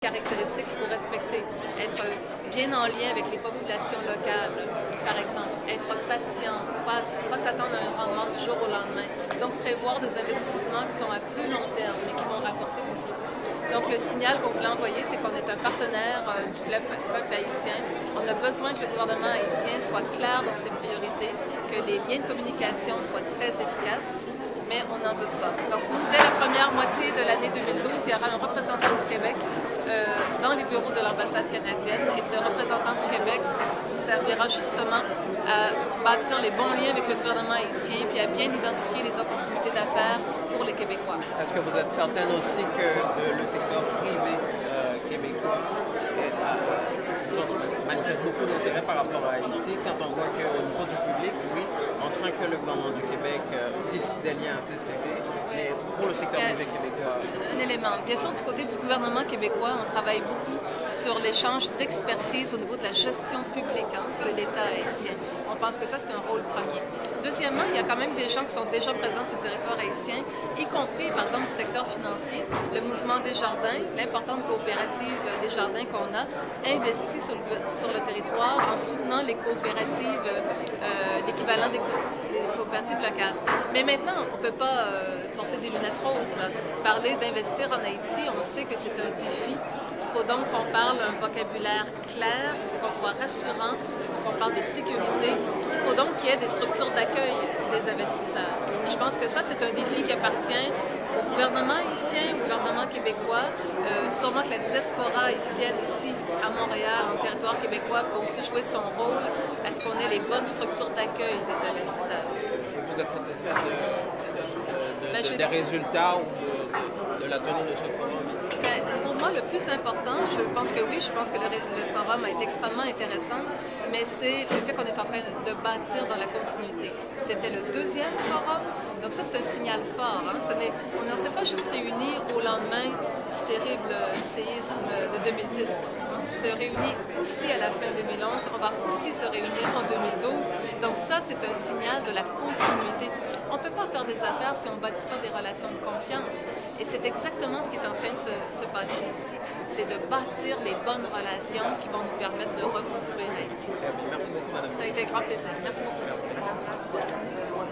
caractéristiques qu'il faut respecter. Être bien en lien avec les populations locales, par exemple. Être patient, pas s'attendre à un rendement du jour au lendemain. Donc prévoir des investissements qui sont à plus long terme, mais qui vont rapporter beaucoup. Donc le signal qu'on voulait envoyer, c'est qu'on est un partenaire du peuple haïtien. On a besoin que le gouvernement haïtien soit clair dans ses priorités, que les liens de communication soient très efficaces, mais on n'en doute pas. Donc nous, dès la première moitié de l'année 2012, il y aura un représentant du Québec dans les bureaux de l'ambassade canadienne, et ce représentant du Québec servira justement à bâtir les bons liens avec le gouvernement haïtien, puis à bien identifier les opportunités d'affaires pour les Québécois. Est-ce que vous êtes certaine aussi que le secteur privé québécois manifeste beaucoup d'intérêt par rapport à Haïti, quand on voit qu'au niveau du public, oui, on sent que le gouvernement du Québec tisse des liens assez serrés, mais pour le secteur privé québécois... Un élément. Bien sûr, du côté du gouvernement québécois, on travaille beaucoup sur l'échange d'expertise au niveau de la gestion publique de l'État haïtien. On pense que ça, c'est un rôle premier. Deuxièmement, il y a quand même des gens qui sont déjà présents sur le territoire haïtien, y compris, par exemple, du secteur financier. Le mouvement Desjardins, l'importante coopérative Desjardins qu'on a, investit sur le territoire en soutenant les coopératives, l'équivalent des coopératives locales. Mais maintenant, on ne peut pas porter des lunettes roses, là. Parler d'investir en Haïti, on sait que c'est un défi. Il faut donc qu'on parle un vocabulaire clair, il faut qu'on soit rassurant, il faut qu'on parle de sécurité. Il faut donc qu'il y ait des structures d'accueil des investisseurs. Et je pense que ça, c'est un défi qui appartient au gouvernement haïtien, au gouvernement québécois. Sûrement que la diaspora haïtienne ici, à Montréal, en territoire québécois, peut aussi jouer son rôle à ce qu'on ait les bonnes structures d'accueil des investisseurs. Vous êtes satisfait des résultats ou de la tenue de ce forum? Pour moi, le plus important, je pense que oui, je pense que le forum a été extrêmement intéressant, mais c'est le fait qu'on est en train de bâtir dans la continuité. C'était le deuxième forum, donc ça c'est un signal fort. On ne s'est pas juste réunis au lendemain du terrible séisme de 2010. On se réunit aussi à la fin 2011, on va aussi se réunir en 2012. Donc ça, c'est un signal de la continuité. On ne peut pas faire des affaires si on ne bâtit pas des relations de confiance. Et c'est exactement ce qui est en train de se passer ici. C'est de bâtir les bonnes relations qui vont nous permettre de reconstruire Haïti. Merci beaucoup, madame. Ça a été un grand plaisir. Merci beaucoup.